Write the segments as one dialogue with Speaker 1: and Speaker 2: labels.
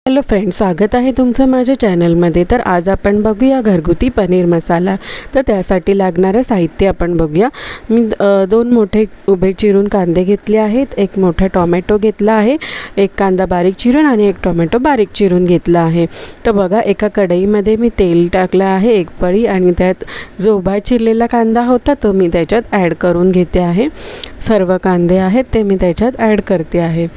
Speaker 1: Hello friends, स्वागत आहे तुमचं माझ्या चॅनलमध्ये। तर आज आपण बघूया घरगुती पनीर मसाला। तर त्यासाठी लागणारं साहित्य आपण बघूया। मी 2 मोठे उभे चिरून कांदे घेतले आहेत, एक मोठा टोमॅटो घेतला आहे, एक कांदा बारीक चिरून आणि एक टोमॅटो बारीक चिरून घेतला आहे। तर बघा, एका कढईमध्ये मी तेल टाकलं आहे 1 पळी, आणि त्यात जो उभा चिरलेला कांदा होता तो मी त्याच्यात ॲड करून घेते आहे। सर्व कांदे आहेत ते मी त्याच्यात ॲड करते आहे।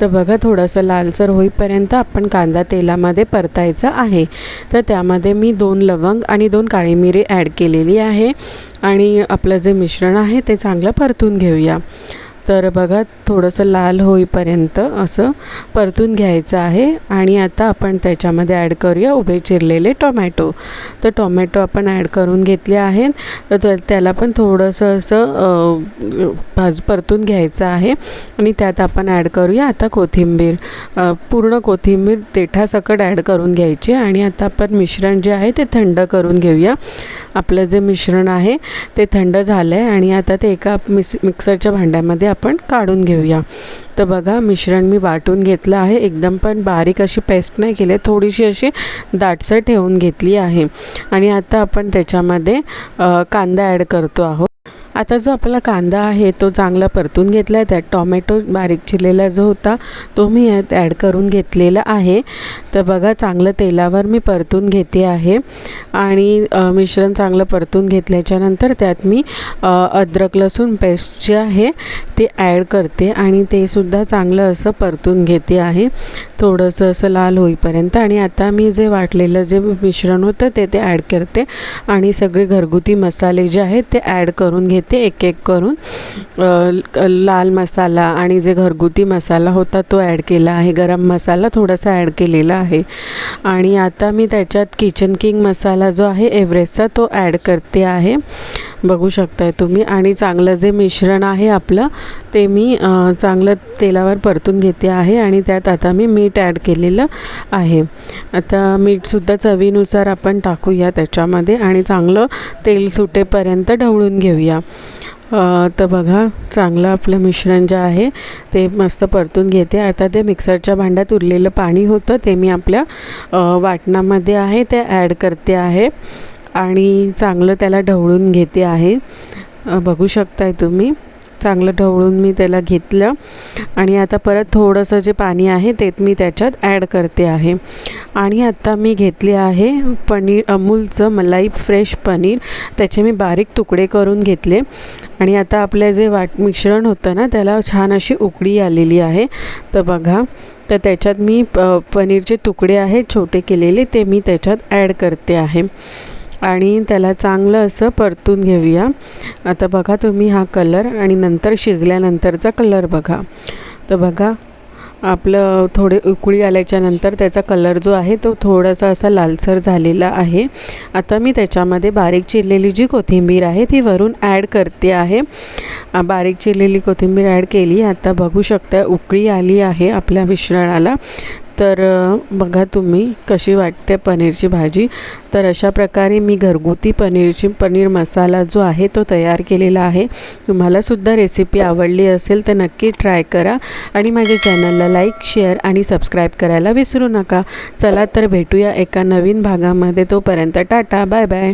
Speaker 1: तर बघा, थोडंसं लालसर होईपर्यंत आपण कांदा तेलामध्ये परतायचा आहे। तर त्यामध्ये मी 2 लवंग आणि 2 काळी मिरी ॲड केलेली आहे, आणि आपलं जे मिश्रण आहे ते चांगलं परतून घेऊया। तर बघा, थोडंसं लाल होईपर्यंत असं परतून घ्यायचं आहे। आणि आता आपण त्याच्यामध्ये ॲड करूया उभे चिरलेले टोमॅटो। तर टोमॅटो आपण ॲड करून घेतले आहेत। तर त्याला पण थोडंसं असं परतून घ्यायचं आहे। आणि त्यात आपण ॲड करूया आता कोथिंबीर, पूर्ण कोथिंबीर देठासकट ॲड करून घ्यायची। आणि आता आपण मिश्रण जे आहे ते थंड करून घेऊया। आपलं जे मिश्रण आहे ते थंड झालं आहे, आणि आता ते एका मिक्सरच्या भांड्यामध्ये आपण काढून घेऊया। तर बघा, मिश्रण मी वाटून घेतलं आहे, एकदम पण बारीक अशी पेस्ट नाही केली, थोडीशी अशी दाटसर ठेवून घेतली आहे। आणि आता आपण त्याच्यामध्ये कांदा ॲड करतो आहोत। आता जो आपला कांदा आहे तो चांगला परतून घेतला आहे। त्यात टोमॅटो बारीक चिरलेला जो होता तो मी यात ॲड करून घेतलेला आहे। तर बघा, चांगलं तेलावर मी परतून घेते आहे। आणि मिश्रण चांगलं परतून घेतल्याच्यानंतर त्यात मी अद्रक लसूण पेस्ट जे आहे ते ॲड करते, आणि ते सुद्धा चांगलं असं परतून घेते आहे, थोडंसं असं लाल होईपर्यंत। आणि आता मी जे वाटलेलं जे मिश्रण होतं ते ॲड करते, आणि सगळे घरगुती मसाले जे आहेत ते ॲड करून घेते एक एक करून। लाल मसाला आणि जे घरगुती मसाला होता तो ॲड केला आहे, गरम मसाला थोडासा ॲड केलेला आहे। आणि आता मी त्याच्यात किचन किंग मसाला जो आहे एव्हरेस्टचा तो ॲड करते आहे, बघू शकताय तुम्ही। आणि चांगलं जे मिश्रण आहे आपलं ते मी चांगलं तेलावर परतून घेते आहे। आणि त्यात आता मी मीठ ॲड केलेलं आहे। आता मीठसुद्धा चवीनुसार आपण टाकूया त्याच्यामध्ये, आणि चांगलं तेल सुटेपर्यंत ढवळून घेऊया। तर बघा, चांगलं आपलं मिश्रण जे आहे ते मस्त परतून घेते। आता ते मिक्सरच्या भांड्यात उरलेलं पाणी होतं ते मी आपल्या वाटणामध्ये आहे ते ॲड करते आहे, आणि चांगलं त्याला ढवळून घेते आहे, बघू शकताय तुम्ही। चांगलं ढवळून मी त्याला घेतलं, आणि आता परत थोडंसं जे पाणी आहे ते मी त्याच्यात ॲड करते आहे। आणि आता मी घेतले आहे पनीर, अमूलचं मलाई फ्रेश पनीर, त्याचे मी बारीक तुकडे करून घेतले। आणि आता आपलं जे मिश्रण होतं ना त्याला छान अशी उकळी आलेली आहे। तर बघा, तर त्याच्यात मी पनीरचे तुकडे आहेत छोटे केलेले ते मी त्याच्यात ॲड करते आहे, आणि त्याला चांगलं असं परतून घेऊया। आता बघा तुम्ही हा कलर, आणि नंतर शिजल्यानंतरचा कलर बघा। तर बघा, आपलं थोडे उकळी आल्याच्यानंतर त्याचा कलर जो आहे तो थोडासा असा लालसर झालेला आहे। आता मी त्याच्यामध्ये बारीक चिरलेली जी कोथिंबीर आहे ती वरून ॲड करते आहे। बारीक चिरलेली कोथिंबीर ॲड केली। आता बघू शकता उकळी आली आहे आपल्या मिश्रणाला। तर बघा तुम्ही कशी वाटते पनीरची भाजी। तर अशा प्रकारे मी घरगुती पनीर मसाला जो आहे तो तयार केलेला आहे। तुम्हालासुद्धा रेसिपी आवडली असेल तर नक्की ट्राय करा, आणि माझ्या चॅनलला लाईक, शेअर आणि सबस्क्राईब करायला विसरू नका। चला तर भेटूया एका नवीन भागामध्ये, तोपर्यंत टाटा, बाय बाय।